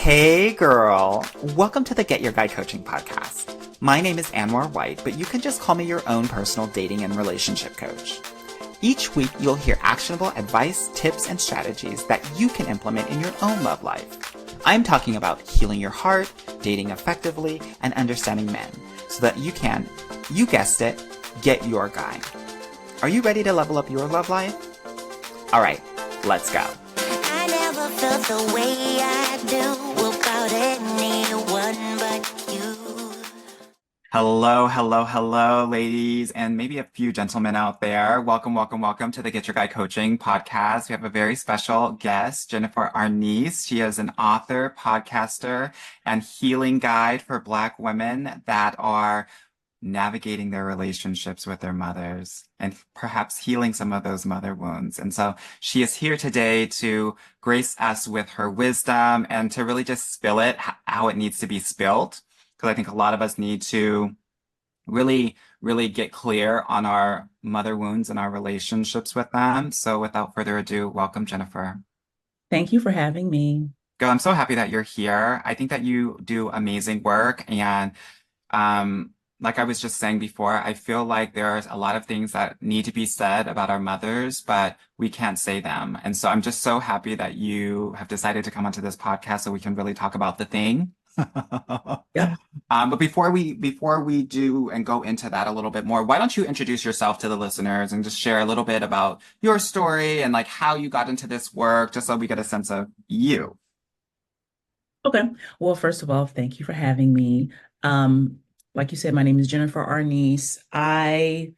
Hey girl, welcome to the Get Your Guide Coaching podcast. My name is Anwar White, but you can just call me your own personal dating and relationship coach. Each week, you'll hear actionable advice, tips, and strategies that you can implement in your own love life. I'm talking about healing your heart, dating effectively, and understanding men so that you can, you guessed it, get your guy. Are you ready to level up your love life? All right, let's go. I never felt the way I do about anyone but you. Hello, ladies, and maybe a few gentlemen out there. Welcome to the Get Your Guide Coaching podcast. We have a very special guest, Jennifer Arnice. She is an author, podcaster, and healing guide for Black women that are navigating their relationships with their mothers and perhaps healing some of those mother wounds. And so she is here today to grace us with her wisdom and to really just spill it how it needs to be spilled. Because I think a lot of us need to really get clear on our mother wounds and our relationships with them. So without further ado, welcome, Jennifer. Thank you for having me. Girl, I'm so happy that you're here. I think that you do amazing work. And like I was just saying before, I feel like there's a lot of things that need to be said about our mothers, but we can't say them. And so I'm just so happy that you have decided to come onto this podcast so we can really talk about the thing. Yeah. But before we do and go into that a little bit more, why don't you introduce yourself to the listeners and just share a little bit about your story and like how you got into this work, just so we get a sense of you. Okay. Well, first of all, thank you for having me. Like you said, my name is Jennifer Arnice. I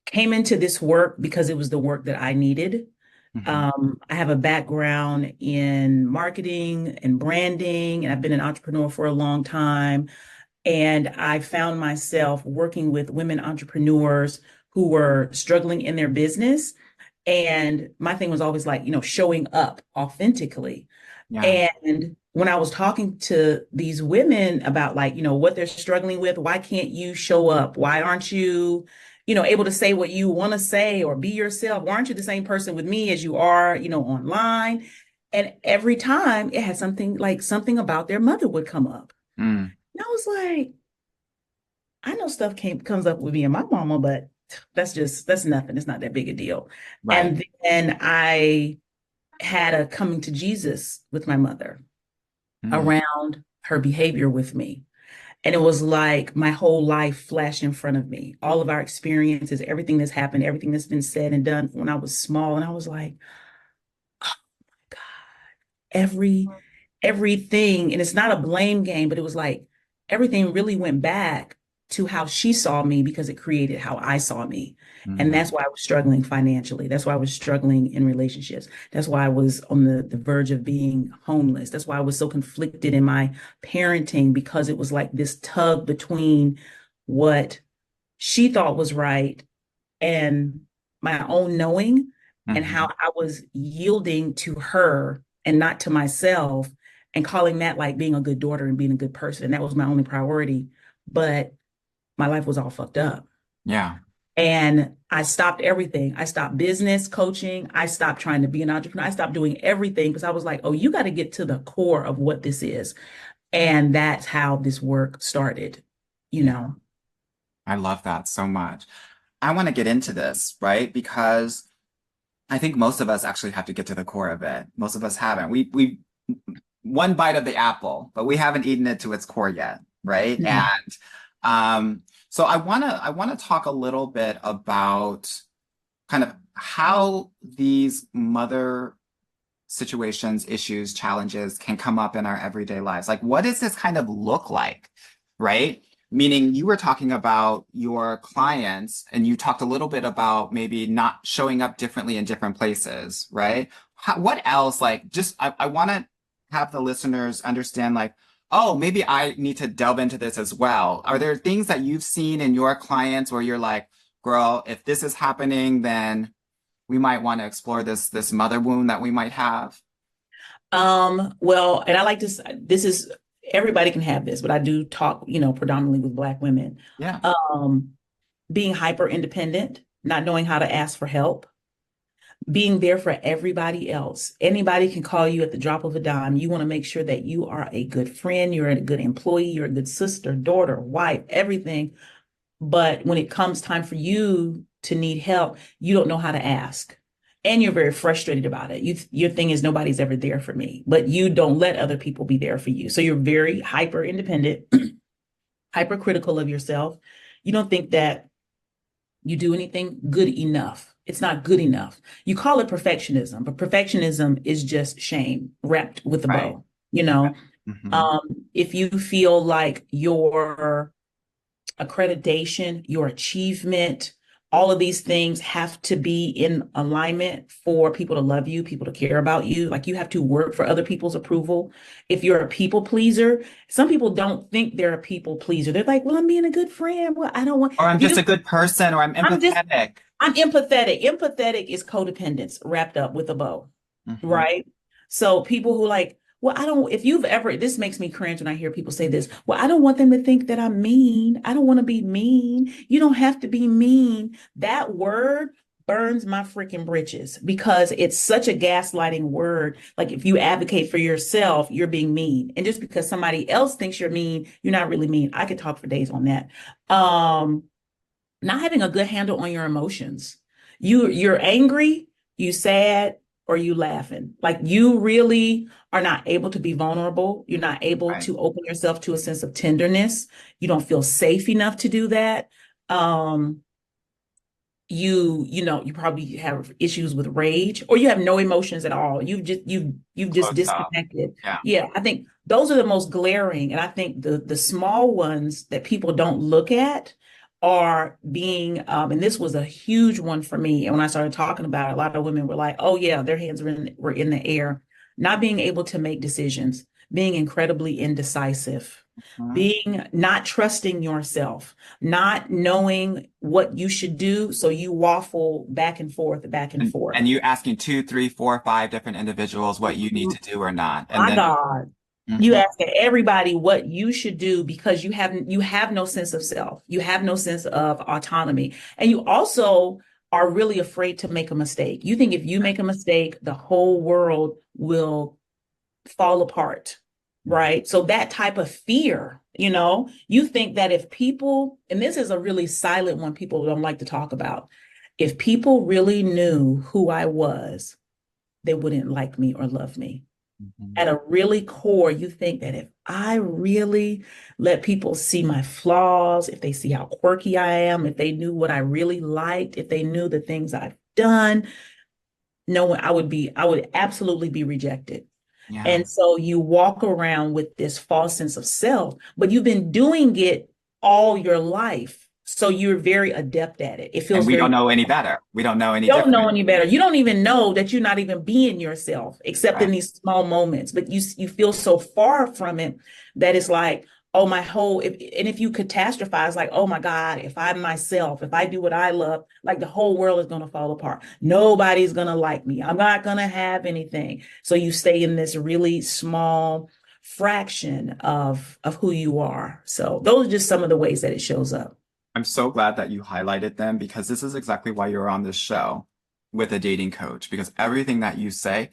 came into this work because it was the work that I needed. Mhm. I have a background in marketing and branding, and I've been an entrepreneur for a long time. And I found myself working with women entrepreneurs who were struggling in their business. And my thing was always like, showing up authentically. Yeah. And when I was talking to these women about like, what they're struggling with, why can't you show up? Why aren't you, able to say what you want to say or be yourself? Why aren't you the same person with me as you are, online? And every time it had something about their mother would come up. Mm. And I was like, I know stuff comes up with me and my mama, but that's nothing. It's not that big a deal. Right. And then I had a coming to Jesus with my mother Mm. around her behavior with me. And it was like my whole life flashed in front of me, all of our experiences, everything that's happened, everything that's been said and done when I was small. And I was like, oh my God, everything. And it's not a blame game, but it was like everything really went back to how she saw me because it created how I saw me. And Mm. that's why I was struggling financially. That's why I was struggling in relationships. That's why I was on the verge of being homeless. That's why I was so conflicted in my parenting because it was like this tug between what she thought was right and my own knowing and how Mhm. I was yielding to her and not to myself and calling that like being a good daughter and being a good person. And that was my only priority. But my life was all fucked up. Yeah. And I stopped everything. I stopped business coaching. I stopped trying to be an entrepreneur. I stopped doing everything because I was like, oh, you got to get to the core of what this is. And that's how this work started, you Yeah. know. I love that so much. I want to get into this, right? Because I think most of us actually have to get to the core of it. Most of us haven't. We one bite of the apple, but we haven't eaten it to its core yet, right? No. And so I wanna talk a little bit about kind of how these mother situations, issues, challenges can come up in our everyday lives. Like, what does this kind of look like, right? Meaning, you were talking about your clients and you talked a little bit about maybe not showing up differently in different places, right? What else? Like, just I want to have the listeners understand, like, oh, maybe I need to delve into this as well. Are there things that you've seen in your clients where you're like, girl, if this is happening, then we might want to explore this mother wound that we might have? Well, and I like this is everybody can have this, but I do talk, predominantly with Black women. Yeah. Um, Being hyper independent, not knowing how to ask for help, being there for everybody else. Anybody can call you at the drop of a dime. You want to make sure that you are a good friend, you're a good employee, you're a good sister, daughter, wife, everything. But when it comes time for you to need help, you don't know how to ask. And you're very frustrated about it. Your thing is nobody's ever there for me, but you don't let other people be there for you. So you're very hyper independent, hypercritical of yourself. You don't think that you do anything good enough. It's not good enough. You call it perfectionism, but perfectionism is just shame wrapped with a Right. bow. You know, Hmm. if you feel like your accreditation, your achievement, all of these things have to be in alignment for people to love you, people to care about you. Like you have to work for other people's approval. If you're a people pleaser, some people don't think they're a people pleaser. They're like, well, I'm being a good friend. Well, I don't want Or I'm you just just, a good person, or I'm I'm just, empathetic. I'm empathetic. Empathetic is codependence wrapped up with a bow, Hmm. right? So people who like, well, I don't, if you've ever, this makes me cringe when I hear people say this. Well, I don't want them to think that I'm mean. I don't want to be mean. You don't have to be mean. That word burns my freaking britches because it's such a gaslighting word. Like if you advocate for yourself, you're being mean. And just because somebody else thinks you're mean, you're not really mean. I could talk for days on that. Um, Not having a good handle on your emotions. You're angry, you sad, or you laughing. Like you really are not able to be vulnerable. You're not able Right. to open yourself to a sense of tenderness. You don't feel safe enough to do that. Um, you know, you probably have issues with rage, or you have no emotions at all. You've just Closed off. disconnected. Yeah. Yeah, I think those are the most glaring, and I think the small ones that people don't look at are being and this was a huge one for me. And when I started talking about it, a lot of women were like, oh yeah, their hands were in the air. Not being able to make decisions, being incredibly indecisive, Mhm. being not trusting yourself, not knowing what you should do. So you waffle back and forth, back and forth. And you asking two, three, four, five different individuals what you need to do or not. And My then, God. You mhm, asking everybody what you should do because you have no sense of self. You have no sense of autonomy. And you also are really afraid to make a mistake. You think if you make a mistake, the whole world will fall apart, right? So that type of fear, you think that if people, and this is a really silent one people don't like to talk about, if people really knew who I was, they wouldn't like me or love me. mhm. At a really core, you think that if I really let people see my flaws, if they see how quirky I am, if they knew what I really liked, if they knew the things I've done, no one, I would absolutely be rejected. Yeah. And so you walk around with this false sense of self, but you've been doing it all your life. So you're very adept at it. It And feels we don't very, know any better. We don't know any you don't know different. any better. You don't even know that you're not even being yourself, except in Right. these small moments. But you feel so far from it that it's like, oh, if you catastrophize, like, oh my God, if I'm myself, if I do what I love, like the whole world is going to fall apart. Nobody's going to like me. I'm not going to have anything. So you stay in this really small fraction of who you are. So those are just some of the ways that it shows up. I'm so glad that you highlighted them because this is exactly why you're on this show with a dating coach. Because everything that you say,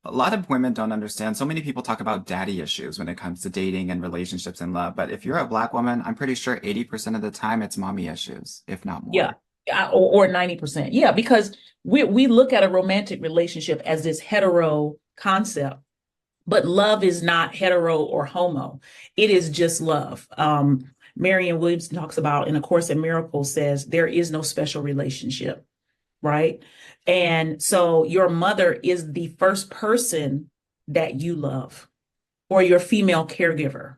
a lot of women don't understand. So many people talk about daddy issues when it comes to dating and relationships and love. But if you're a black woman, I'm pretty sure 80% of the time it's mommy issues, if not Yeah. more. Or 90%. Yeah, because we look at a romantic relationship as this hetero concept, but love is not hetero or homo. It is just love. Marianne Williamson talks about in A Course in Miracles says there is no special relationship, right? And so your mother is the first person that you love, or your female caregiver.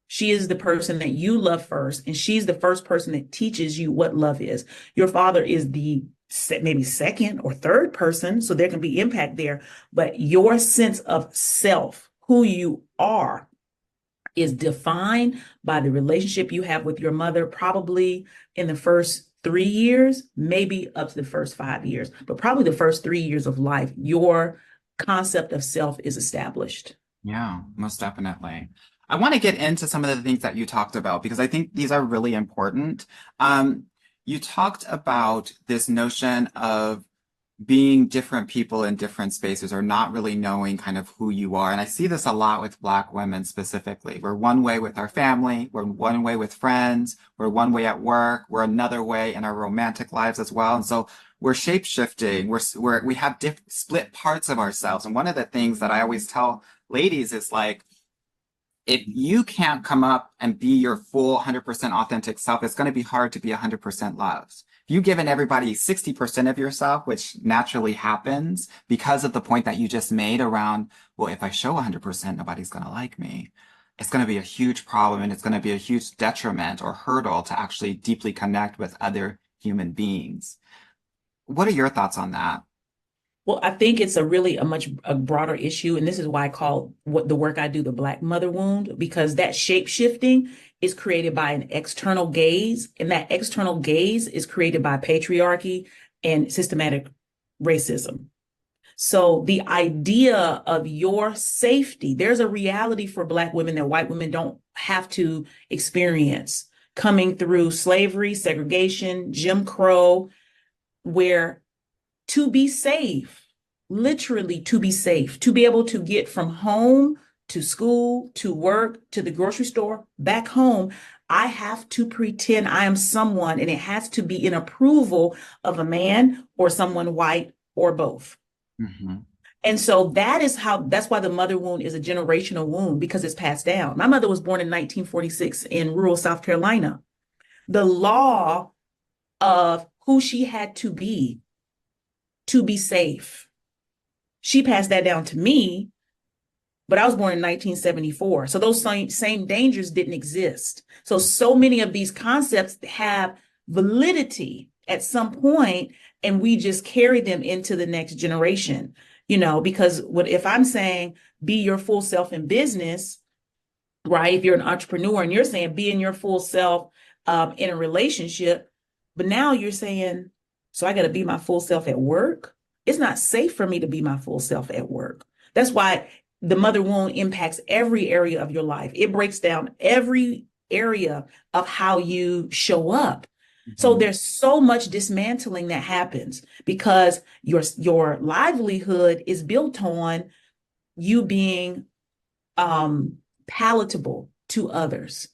She is the person that you love first, and she's the first person that teaches you what love is. Your father is the maybe second or third person, so there can be impact there. But your sense of self, who you are, is defined by the relationship you have with your mother, probably in the first 3 years, maybe up to the first 5 years, but probably the first 3 years of life, your concept of self is established. Yeah, most definitely. I want to get into some of the things that you talked about because I think these are really important. You talked about this notion of being different people in different spaces or not really knowing kind of who you are. And I see this a lot with Black women specifically. We're one way with our family, we're one way with friends, we're one way at work, we're another way in our romantic lives as well. And so we're shape shifting. We have split parts of ourselves. And one of the things that I always tell ladies is like, if you can't come up and be your full 100% authentic self, it's going to be hard to be 100% loved. If you've given everybody 60% of yourself, which naturally happens because of the point that you just made around, well, if I show 100%, nobody's going to like me. It's going to be a huge problem and it's going to be a huge detriment or hurdle to actually deeply connect with other human beings. What are your thoughts on that? Well, I think it's a broader issue. And this is why I call what the work I do the Black mother wound, because that shape shifting is created by an external gaze. And that external gaze is created by patriarchy and systematic racism. So the idea of your safety, there's a reality for Black women that white women don't have to experience coming through slavery, segregation, Jim Crow, where to be safe, literally to be safe, to be able to get from home to school, to work, to the grocery store, back home, I have to pretend I am someone, and it has to be in approval of a man or someone white or both. Mm-hmm. And so that's why the mother wound is a generational wound, because it's passed down. My mother was born in 1946 in rural South Carolina. The law of who she had to be safe, she passed that down to me, but I was born in 1974. So those same dangers didn't exist. So many of these concepts have validity at some point, and we just carry them into the next generation, because if I'm saying be your full self in business, right? If you're an entrepreneur and you're saying be in your full self in a relationship, but now you're saying, so I got to be my full self at work. It's not safe for me to be my full self at work. That's why the mother wound impacts every area of your life. It breaks down every area of how you show up. Mm-hmm. So there's so much dismantling that happens because your livelihood is built on you being palatable to others.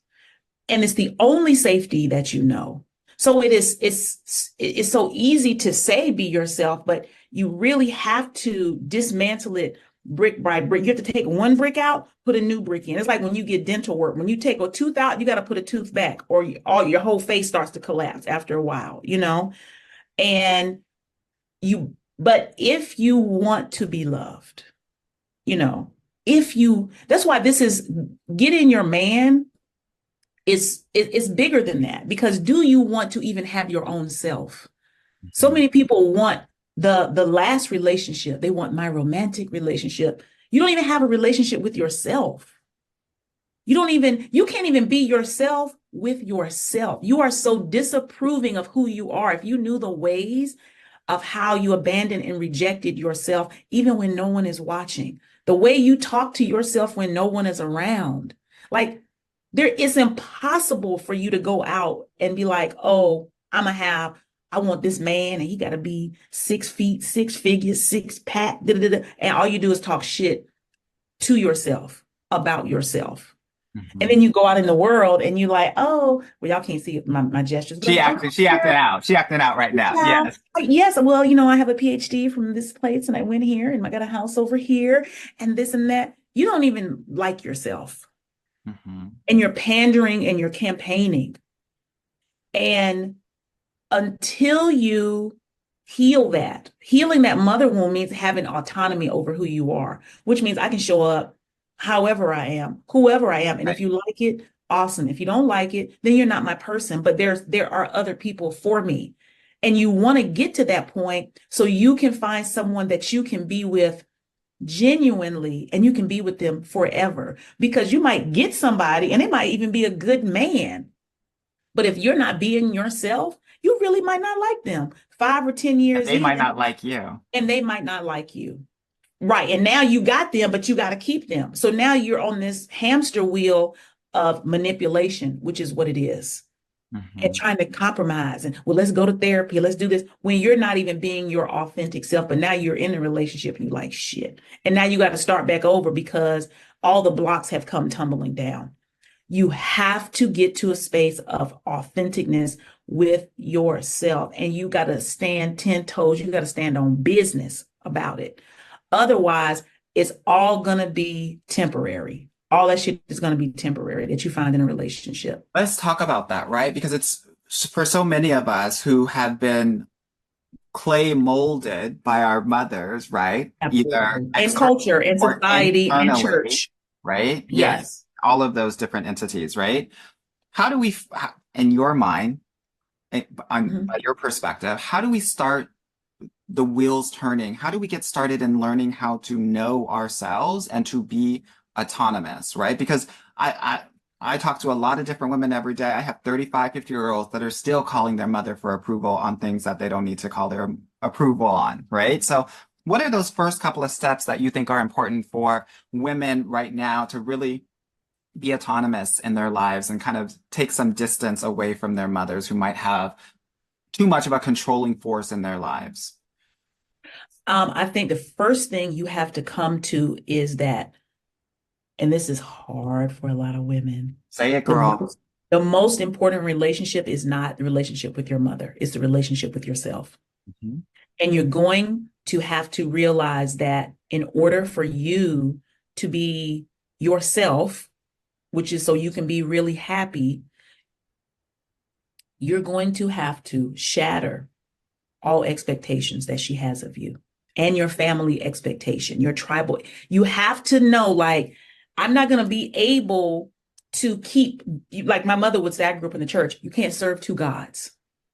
And it's the only safety that you know. So it's so easy to say be yourself, but you really have to dismantle it brick by brick. You have to take one brick out, put a new brick in. It's like when you get dental work. When you take a tooth out, you got to put a tooth back, or all your whole face starts to collapse after a while, And but if you want to be loved, that's why this is getting your man. It's bigger than that, because do you want to even have your own self? Mm-hmm. So many people want the last relationship. They want my romantic relationship. You don't even have a relationship with yourself. You can't even be yourself with yourself. You are so disapproving of who you are. If you knew the ways of how you abandoned and rejected yourself, even when no one is watching, the way you talk to yourself when no one is around, it's impossible for you to go out and be like, oh, I want this man and he got to be 6 feet, 6 figures, six pack, and all you do is talk shit to yourself about yourself. Mm-hmm. And then you go out in the world and you're like, oh, well, y'all can't see my gestures. She acted out. She acting out right now. Yeah. Yes. Yes. Well, I have a PhD from this place and I went here and I got a house over here and this and that. You don't even like yourself. Mm-hmm. And you're pandering and you're campaigning. And until you healing that mother wound means having autonomy over who you are, which means I can show up however I am, whoever I am. And right. If you like it, awesome. If you don't like it, then you're not my person, but there are other people for me. And you want to get to that point so you can find someone that you can be with genuinely, and you can be with them forever, because you might get somebody and it might even be a good man. But if you're not being yourself, you really might not like them. 5 or 10 years. They might not like you. And they might not like you. Right. And now you got them, but you got to keep them. So now you're on this hamster wheel of manipulation, which is what it is. and Mhm. trying to compromise and, well, let's go to therapy, let's do this, when you're not even being your authentic self. But now you're in a relationship and you're like, shit. And now you got to start back over because all the blocks have come tumbling down. You have to get to a space of authenticness with yourself, and you got to stand 10 toes. You got to stand on business about it. Otherwise, it's all going to be temporary. All that shit is going to be temporary that you find in a relationship. Let's talk about that, right? Because it's for so many of us who have been clay molded by our mothers, right? Either Absolutely. And externally culture and or society and internally, church. right? Yes. Yes, all of those different entities, right? How do we, in your mind, by Mhm. your perspective, how do we start the wheels turning? How do we get started in learning how to know ourselves and to be autonomous, right? Because I talk to a lot of different women every day. I have 35, 50-year-olds that are still calling their mother for approval on things that they don't need to call their approval on, right? So what are those first couple of steps that you think are important for women right now to really be autonomous in their lives and kind of take some distance away from their mothers who might have too much of a controlling force in their lives? I think the first thing you have to come to is that, and this is hard for a lot of women, Say it, the girl. most, the most important relationship is not the relationship with your mother, it's the relationship with yourself. Mhm. And you're going to have to realize that in order for you to be yourself, which is so you can be really happy, you're going to have to shatter all expectations that she has of you and your family expectation, your tribal. You have to know, like, I'm not going to be able to keep, like my mother would say, I grew up in the church, you can't serve two gods.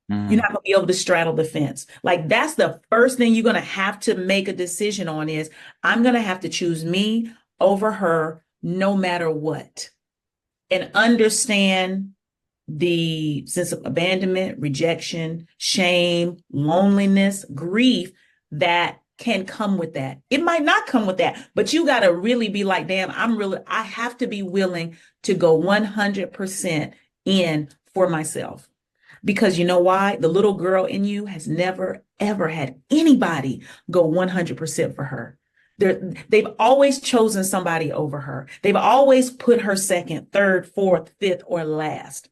You're Mm. not going to be able to straddle the fence. Like, that's the first thing you're going to have to make a decision on is, I'm going to have to choose me over her no matter what. And understand the sense of abandonment, rejection, shame, loneliness, grief that can come with that. It might not come with that, but you got to really be like, damn, I have to be willing to go 100% in for myself. Because you know why? The little girl in you has never, ever had anybody go 100% for her. They've always chosen somebody over her. They've always put her second, third, fourth, fifth, or last.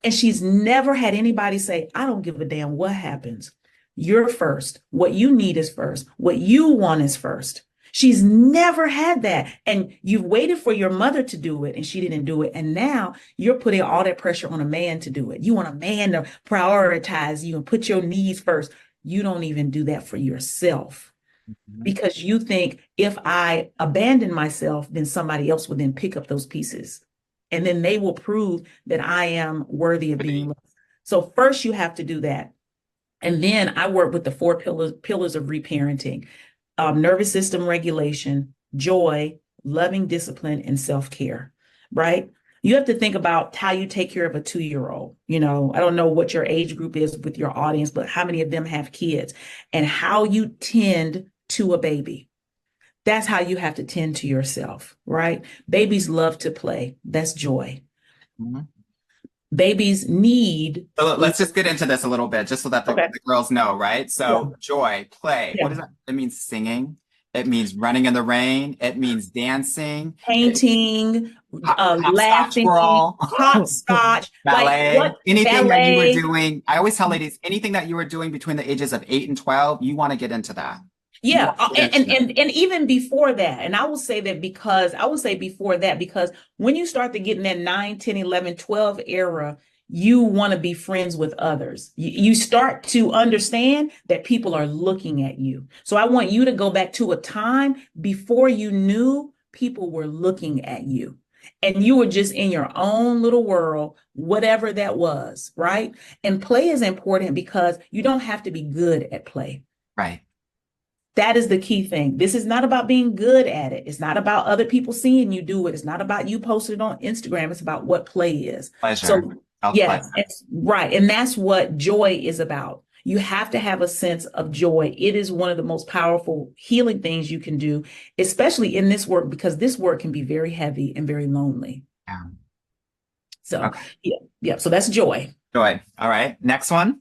And she's never had anybody say, I don't give a damn what happens. You're first. What you need is first. What you want is first. She's never had that. And you've waited for your mother to do it and she didn't do it. And now you're putting all that pressure on a man to do it. You want a man to prioritize you and put your needs first. You don't even do that for yourself Mhm. because you think if I abandon myself, then somebody else will then pick up those pieces. And then they will prove that I am worthy of being loved. So first you have to do that. And then I work with the four pillars of reparenting: nervous system regulation, joy, loving discipline, and self-care, right? You have to think about how you take care of a 2-year-old. You know, I don't know what your age group is with your audience, but how many of them have kids and how you tend to a baby. That's how you have to tend to yourself, right? Babies love to play. That's joy. Mhm. Babies need. So let's just get into this a little bit, just so that Okay. the girls know, right? Yeah. So joy, play. What Yeah. does that? It means singing. It means running in the rain. It means dancing. It means Painting, hopscotch, laughing, girl. hopscotch, like Ballet. what Anything that you were ballet. doing. I always tell ladies, anything that you were doing between the ages of 8 and 12, you want to get into that. You Yeah, want to get into that. and even before that, and I will say that because I will say before that, because when you start to get in that 9, 10, 11, 12 era, you want to be friends with others. You start to understand that people are looking at you. So I want you to go back to a time before you knew people were looking at you. And you were just in your own little world, whatever that was, right? And play is important because you don't have to be good at play. Right. That is the key thing. This is not about being good at it. It's not about other people seeing you do it. It's not about you posting it on Instagram. It's about what play is. Pleasure. So, yes, Self-pleasure. it's right. And that's what joy is about. You have to have a sense of joy. It is one of the most powerful healing things you can do, especially in this work, because this work can be very heavy and very lonely. Yeah. So, Okay. yeah, yeah. So that's joy. Joy. All right. Next one.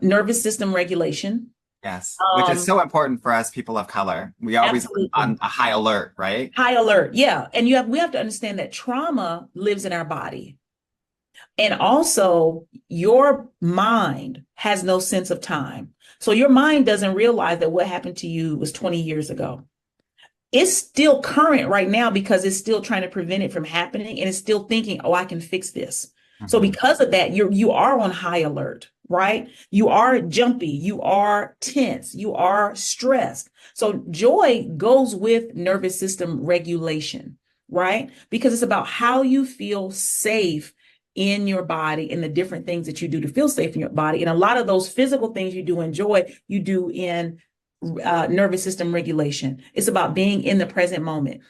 Nervous system regulation. Yes. Which is Um, so important for us people of color. We always Absolutely. on a high alert, right? High alert. Yeah. And we have to understand that trauma lives in our body. And also, your mind has no sense of time. So your mind doesn't realize that what happened to you was 20 years ago. It's still current right now because it's still trying to prevent it from happening and it's still thinking, oh, I can fix this. So Mhm. because of that, you are on high alert, right? You are jumpy, you are tense, you are stressed. So joy goes with nervous system regulation, right? Because it's about how you feel safe in your body and the different things that you do to feel safe in your body. And a lot of those physical things you do in joy, you do in nervous system regulation. It's about being in the present moment,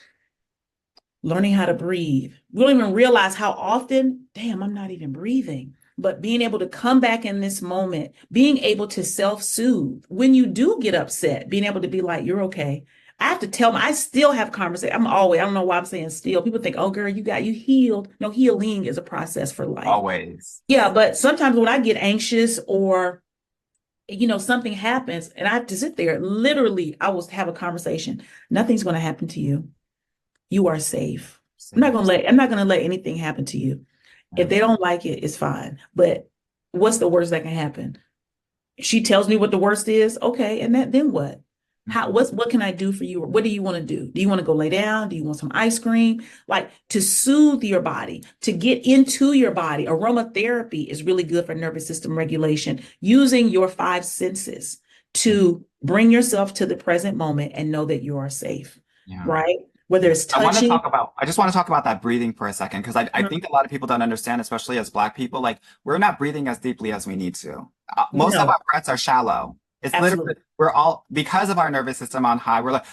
learning how to breathe. We don't even realize how often, damn, I'm not even breathing. But being able to come back in this moment, being able to self-soothe when you do get upset, being able to be like, you're okay. I have to tell them, I still have conversation. I don't know why I'm saying still. People think, oh, girl, you healed. No, healing is a process for life. Always. Yeah, but sometimes when I get anxious or something happens and I have to sit there, literally, I will have a conversation. Nothing's going to happen to you. You are safe. Safe. I'm not going to let anything happen to you. Yeah. If they don't like it, it's fine. But what's the worst that can happen? She tells me what the worst is. Okay. And then what? What can I do for you? What do you want to do? Do you want to go lay down? Do you want some ice cream? Like to soothe your body, to get into your body. Aromatherapy is really good for nervous system regulation, using your five senses to bring yourself to the present moment and know that you are safe, Yeah. right? Whether it's touching. I just want to talk about that breathing for a second, because I think a lot of people don't understand, especially as Black people, like we're not breathing as deeply as we need to. Most of No, our breaths are shallow. It's literally, absolutely. we're all, because of our nervous system on high, we're like,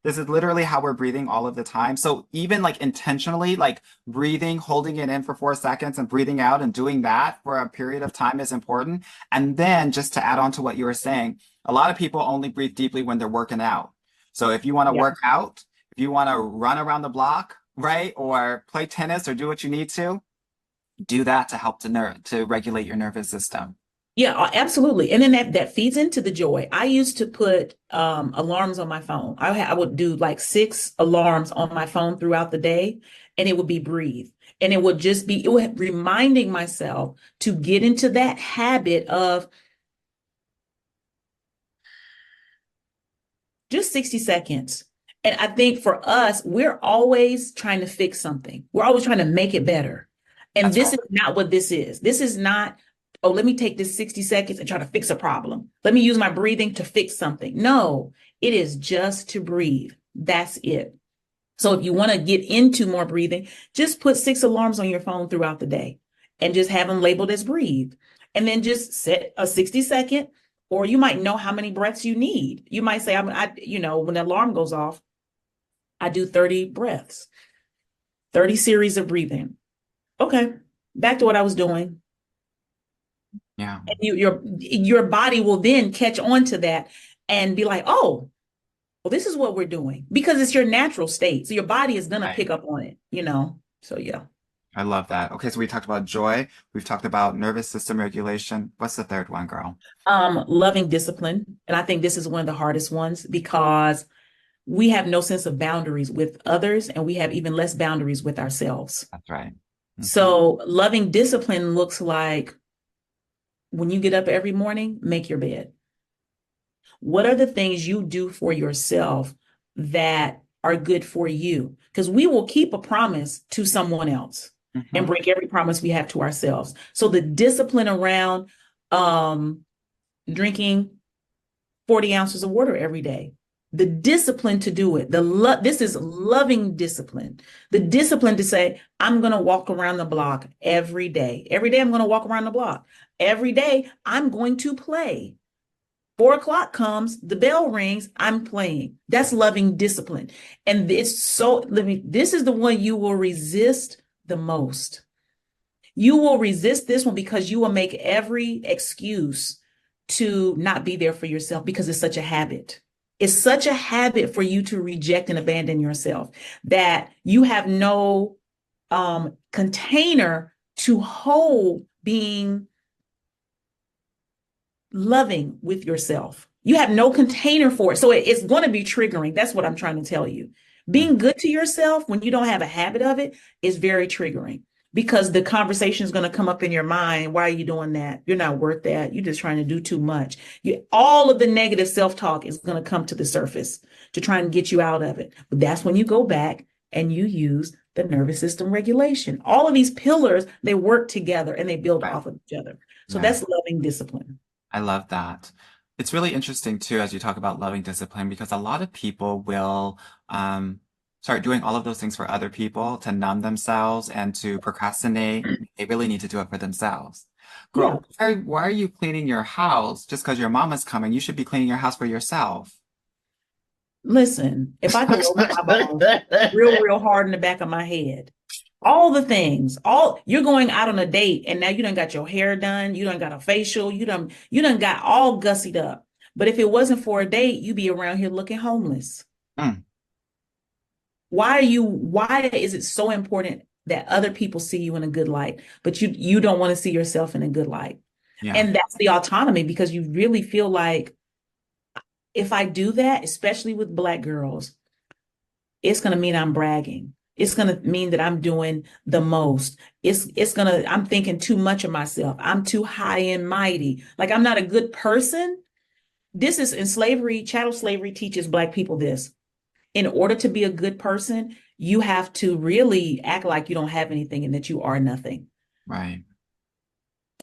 this is literally how we're breathing all of the time. So even like intentionally, like breathing, holding it in for 4 seconds and breathing out and doing that for a period of time is important. And then just to add on to what you were saying, a lot of people only breathe deeply when they're working out. So if you want to Yeah. work out, if you want to run around the block, right, or play tennis or do what you need to, do that to help to regulate your nervous system. Yeah, absolutely. And then that feeds into the joy. I used to put alarms on my phone. I would do like 6 alarms on my phone throughout the day, and it would be breathe. And it would reminding myself to get into that habit of just 60 seconds. And I think for us, we're always trying to fix something. We're always trying to make it better. And That's this right. is not what this is. This is not, oh, let me take this 60 seconds and try to fix a problem. Let me use my breathing to fix something. No, it is just to breathe. That's it. So if you want to get into more breathing, just put 6 alarms on your phone throughout the day and just have them labeled as breathe. And then just set a 60-second, or you might know how many breaths you need. You might say, when the alarm goes off, I do 30 breaths, 30 series of breathing. Okay, back to what I was doing. Yeah. And your body will then catch on to that and be like, oh, well, this is what we're doing, because it's your natural state. So your body is going to Right. pick up on it, So yeah. I love that. Okay, so we talked about joy. We've talked about nervous system regulation. What's the third one, girl? Loving discipline. And I think this is one of the hardest ones because we have no sense of boundaries with others, and we have even less boundaries with ourselves. That's right. Mhm. So loving discipline looks like when you get up every morning, make your bed. What are the things you do for yourself that are good for you? Because we will keep a promise to someone else and Mhm. break every promise we have to ourselves. So the discipline around drinking 40 ounces of water every day, the discipline to do it, this is loving discipline, the discipline to say, I'm going to walk around the block every day. Every day I'm going to walk around the block. Every day I'm going to play. 4 o'clock comes, the bell rings, I'm playing. That's loving discipline. And this is the one you will resist the most. You will resist this one because you will make every excuse to not be there for yourself because it's such a habit. It's such a habit for you to reject and abandon yourself that you have no container to hold being loving with yourself. You have no container for it. So it's going to be triggering. That's what I'm trying to tell you. Mm. Being good to yourself when you don't have a habit of it is very triggering because the conversation is going to come up in your mind. Why are you doing that? You're not worth that. You're just trying to do too much. All of the negative self-talk is going to come to the surface to try and get you out of it. But that's when you go back and you use the nervous system regulation. All of these pillars, they work together and they build Right. off of each other. So Yeah. that's loving discipline. I love that. It's really interesting too, as you talk about loving discipline, because a lot of people will start doing all of those things for other people to numb themselves and to procrastinate. They really need to do it for themselves. Yeah. Girl, why are you cleaning your house just because your mama's coming? You should be cleaning your house for yourself. Listen, if I could roll my bones real hard in the back of my head, all the things, you're going out on a date and now you done got your hair done, you done got a facial, you done got all gussied up. But if it wasn't for a date, you'd be around here looking homeless. Mm. Why is it so important that other people see you in a good light, but you don't want to see yourself in a good light? Yeah. And that's the autonomy because you really feel like if I do that, especially with Black girls, it's going to mean I'm bragging. It's going to mean that I'm doing the most. I'm thinking too much of myself. I'm too high and mighty. Like I'm not a good person. This is in slavery. Chattel slavery teaches Black people this. In order to be a good person, you have to really act like you don't have anything and that you are nothing. Right.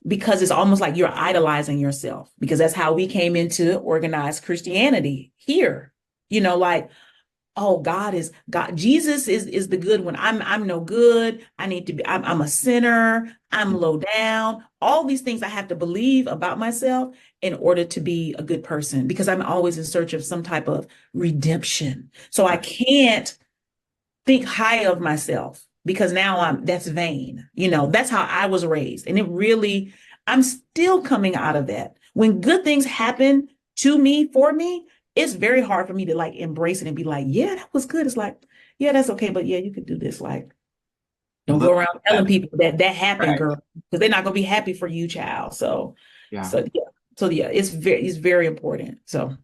Because it's almost like you're idolizing yourself, because that's how we came into organized Christianity here. Like, oh, Jesus is the good one. I'm no good. I'm a sinner. I'm low down. All these things I have to believe about myself in order to be a good person, because I'm always in search of some type of redemption. So I can't think high of myself because now that's vain. That's how I was raised. And I'm still coming out of that. When good things happen to me, for me, it's very hard for me to like embrace it and be like, yeah, that was good. It's like, yeah, that's okay. But yeah, you could do this. Like, don't go around telling people that happened, Right. girl, because they're not going to be happy for you, child. Yeah. So yeah, it's very important. So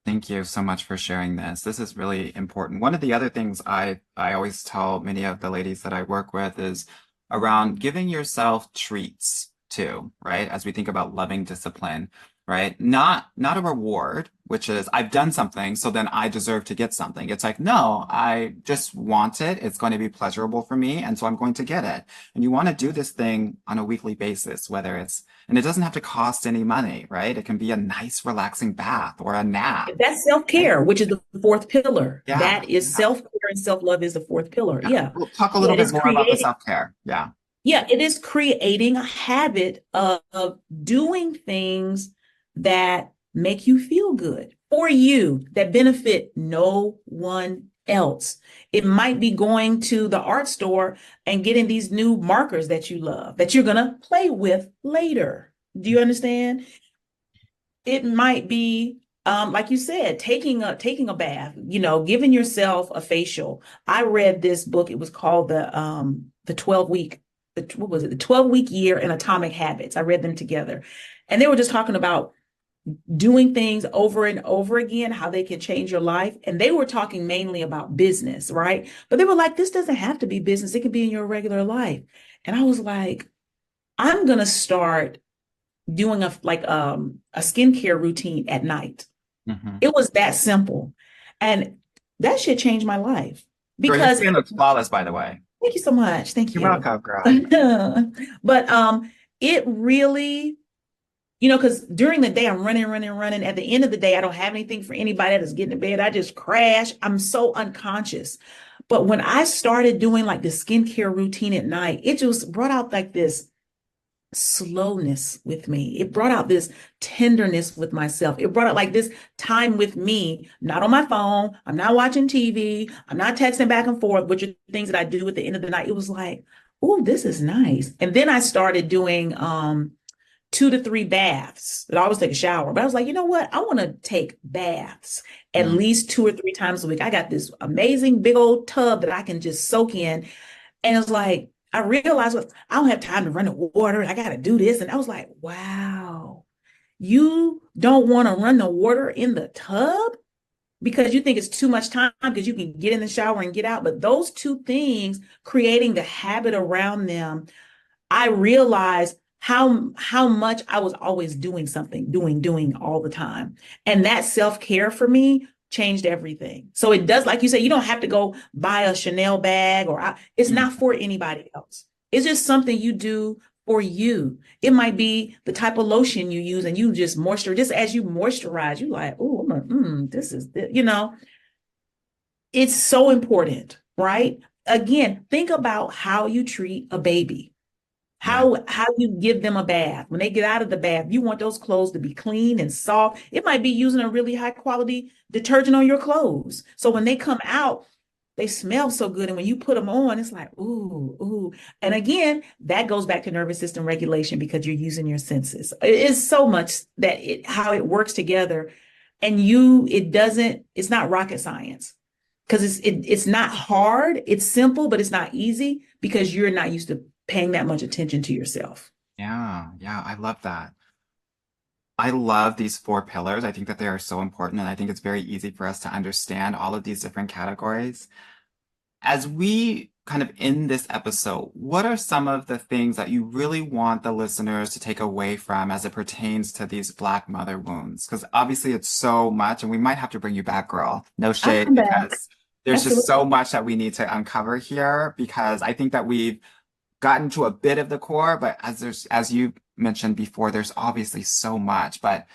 Thank you so much for sharing this. This is really important. One of the other things I always tell many of the ladies that I work with is around giving yourself treats too, right? As we think about loving discipline, right? Not a reward, which is I've done something, so then I deserve to get something. It's like, no, I just want it. It's going to be pleasurable for me, and so I'm going to get it. And you want to do this thing on a weekly basis, and it doesn't have to cost any money, right? It can be a nice, relaxing bath or a nap. that's self-care, which is the fourth pillar. Yeah. That is self-care, and self-love is the fourth pillar. Yeah. We'll talk a little bit more about the self-care. Yeah. Yeah, it is creating a habit of doing things that make you feel good for you, that benefit no one else. It might be going to the art store and getting these new markers that you love, that you're going to play with later. Do you understand? It might be, like you said, taking a bath, giving yourself a facial. I read this book. It was called the 12-week, what was it? The 12-week year in Atomic Habits. I read them together. And they were just talking about doing things over and over again, how they can change your life. And they were talking mainly about business, right? But they were like, this doesn't have to be business. It can be in your regular life. And I was like, I'm going to start doing a skincare routine at night. Mm-hmm. It was that simple. And that should change my life. Because your skin looks flawless, by the way. Thank you so much. Thank you. You're welcome, girl. But it really, because during the day I'm running. At the end of the day, I don't have anything for anybody that's getting to bed. I just crash. I'm so unconscious. But when I started doing like the skincare routine at night, it just brought out like this slowness with me. It brought out this tenderness with myself. It brought out like this time with me, not on my phone. I'm not watching TV. I'm not texting back and forth, which are things that I do at the end of the night. It was like, oh, this is nice. And then I started doing 2 to 3 baths. I always take a shower, but I was like, you know what? I want to take baths at least 2 or 3 times a week. I got this amazing big old tub that I can just soak in. And it's like, I realized I don't have time to run the water. I got to do this. And I was like, wow, you don't want to run the water in the tub because you think it's too much time because you can get in the shower and get out. But those two things, creating the habit around them, I realized how much I was always doing something, doing all the time. And that self-care for me changed everything. So it does, like you said, you don't have to go buy a Chanel bag it's Mm. not for anybody else. It's just something you do for you. It might be the type of lotion you use and you just just as you moisturize, you like, oh, this is, it's so important, right? Again, think about how you treat a baby. Yeah. How you give them a bath. When they get out of the bath, you want those clothes to be clean and soft. It might be using a really high quality detergent on your clothes. So when they come out, they smell so good. And when you put them on, it's like, ooh, ooh. And again, that goes back to nervous system regulation because you're using your senses. It is so much that how it works together. And it's not rocket science because it's not hard. It's simple, but it's not easy because you're not used to paying that much attention to yourself. Yeah. Yeah. I love that. I love these four pillars. I think that they are so important, and I think it's very easy for us to understand all of these different categories. As we kind of end this episode, what are some of the things that you really want the listeners to take away from as it pertains to these Black mother wounds? Because obviously it's so much, and we might have to bring you back, girl. No I'll shade, come back. because there's just Absolutely. so much that we need to uncover here, because I think that we've gotten to a bit of the core, but as you mentioned before, there's obviously so much. But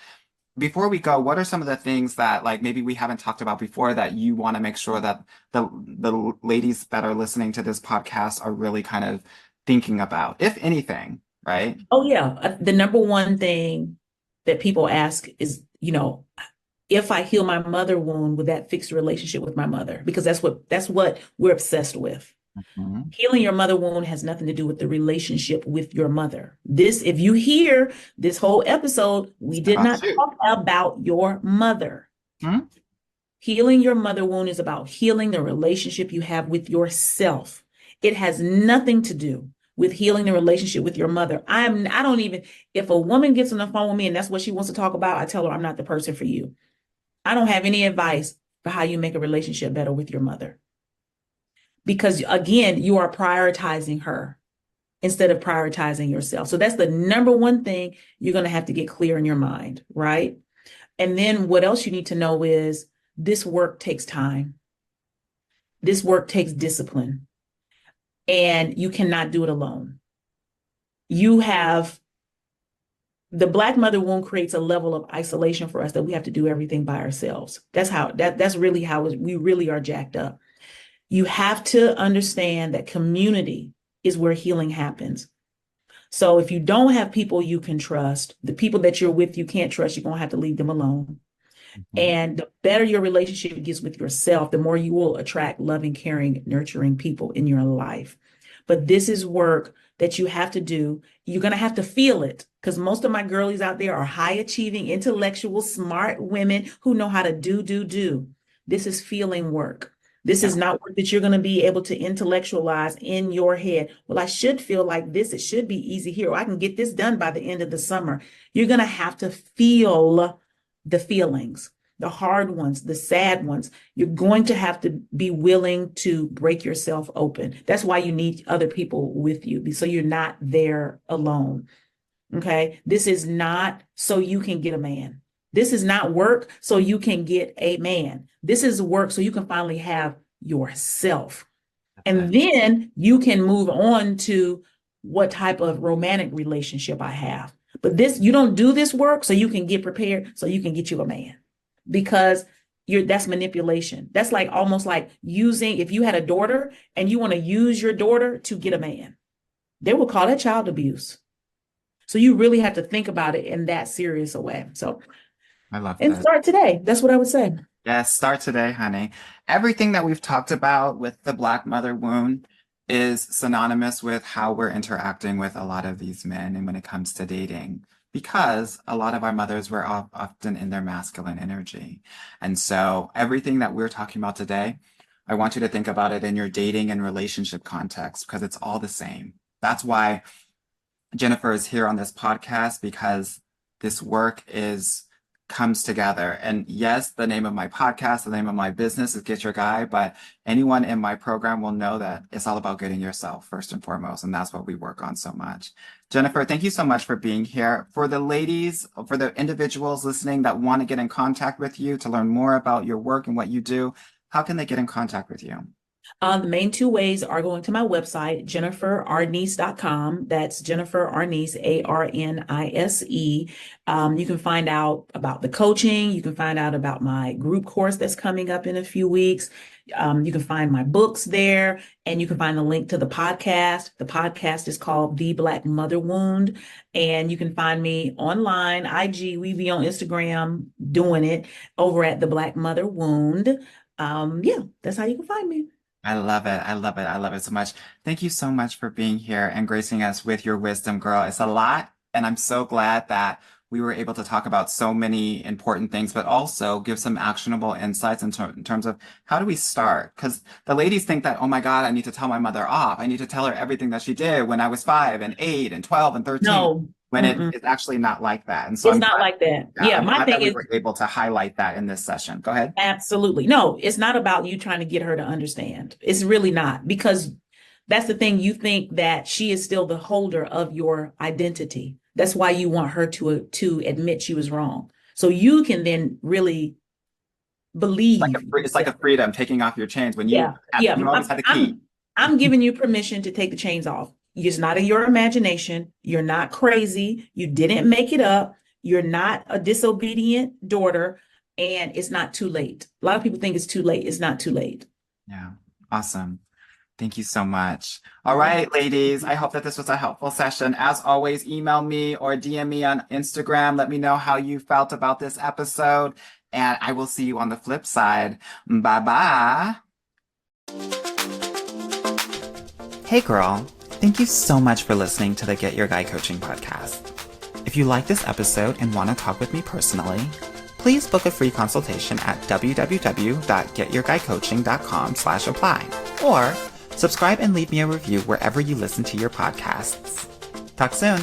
before we go, what are some of the things that like maybe we haven't talked about before that you want to make sure that the ladies that are listening to this podcast are really kind of thinking about, if anything, right? Oh yeah. The number one thing that people ask is, if I heal my mother wound, would that fix the relationship with my mother? Because that's what we're obsessed with. Mhm. Healing your mother wound has nothing to do with the relationship with your mother. If you hear this whole episode, we It's did about not you. talk about your mother. Hmm? Healing your mother wound is about healing the relationship you have with yourself. It has nothing to do with healing the relationship with your mother. I don't even, if a woman gets on the phone with me and that's what she wants to talk about, I tell her I'm not the person for you. I don't have any advice for how you make a relationship better with your mother. Because again, you are prioritizing her instead of prioritizing yourself. So that's the number one thing you're going to have to get clear in your mind, right? And then what else you need to know is this work takes time. This work takes discipline, and you cannot do it alone. You have the Black mother wound creates a level of isolation for us that we have to do everything by ourselves. That's really how we really are jacked up. You have to understand that community is where healing happens. So if you don't have people you can trust, the people that you're with you can't trust, you're going to have to leave them alone. Mhm. And the better your relationship gets with yourself, the more you will attract loving, caring, nurturing people in your life. But this is work that you have to do. You're going to have to feel it because most of my girlies out there are high achieving, intellectual, smart women who know how to do. This is feeling work. This Yeah. is not work that you're going to be able to intellectualize in your head. Well, I should feel like this. It should be easy here. Or I can get this done by the end of the summer. You're going to have to feel the feelings, the hard ones, the sad ones. You're going to have to be willing to break yourself open. That's why you need other people with you, so you're not there alone. Okay. This is not so you can get a man. This is not work so you can get a man. This is work so you can finally have yourself. That's And it. then you can move on to what type of romantic relationship I have. But you don't do this work so you can get prepared so you can get you a man because that's manipulation. That's like almost like using, if you had a daughter and you want to use your daughter to get a man, they will call that child abuse. So you really have to think about it in that serious a way. So, I love and that. start today. That's what I would say. Yes, start today, honey. Everything that we've talked about with the Black mother wound is synonymous with how we're interacting with a lot of these men and when it comes to dating, because a lot of our mothers were often in their masculine energy. And so everything that we're talking about today, I want you to think about it in your dating and relationship context because it's all the same. That's why Jennifer is here on this podcast, because this work comes together. And yes, the name of my podcast, the name of my business is Get Your Guy, but anyone in my program will know that it's all about getting yourself first and foremost. And that's what we work on so much. Jennifer, thank you so much for being here. For the ladies, for the individuals listening that want to get in contact with you to learn more about your work and what you do, how can they get in contact with you? The main two ways are going to my website, jenniferarnese.com. That's Jennifer Arnese, Arnise. You can find out about the coaching. You can find out about my group course that's coming up in a few weeks. You can find my books there, and you can find the link to the podcast. The podcast is called The Black Mother Wound, and you can find me online, IG, we be on Instagram doing it over at The Black Mother Wound. Yeah, that's how you can find me. I love it. I love it. I love it so much. Thank you so much for being here and gracing us with your wisdom, girl. It's a lot, and I'm so glad that we were able to talk about so many important things, but also give some actionable insights in terms of how do we start? Because the ladies think that, oh my God, I need to tell my mother off. I need to tell her everything that she did when I was 5 and 8 and 12 and 13. No. When Mm-mm. it's actually not like that. And so It's not like that. Yeah, I'm my glad that thing we is were able to highlight that in this session. Go ahead. absolutely. No, it's not about you trying to get her to understand. It's really not, because that's the thing. You think that she is still the holder of your identity. That's why you want her to admit she was wrong. So you can then really believe. It's like a freedom, taking off your chains when you always had the key. I'm giving you permission to take the chains off. It's not in your imagination. You're not crazy. You didn't make it up. You're not a disobedient daughter, and it's not too late. A lot of people think it's too late. It's not too late. Yeah. Awesome. Thank you so much. All right, ladies, I hope that this was a helpful session. As always, email me or DM me on Instagram. Let me know how you felt about this episode, and I will see you on the flip side. Bye-bye. Hey, girl. Thank you so much for listening to the Get Your Guy Coaching podcast. If you like this episode and want to talk with me personally, please book a free consultation at www.getyourguycoaching.com/apply, or subscribe and leave me a review wherever you listen to your podcasts. Talk soon.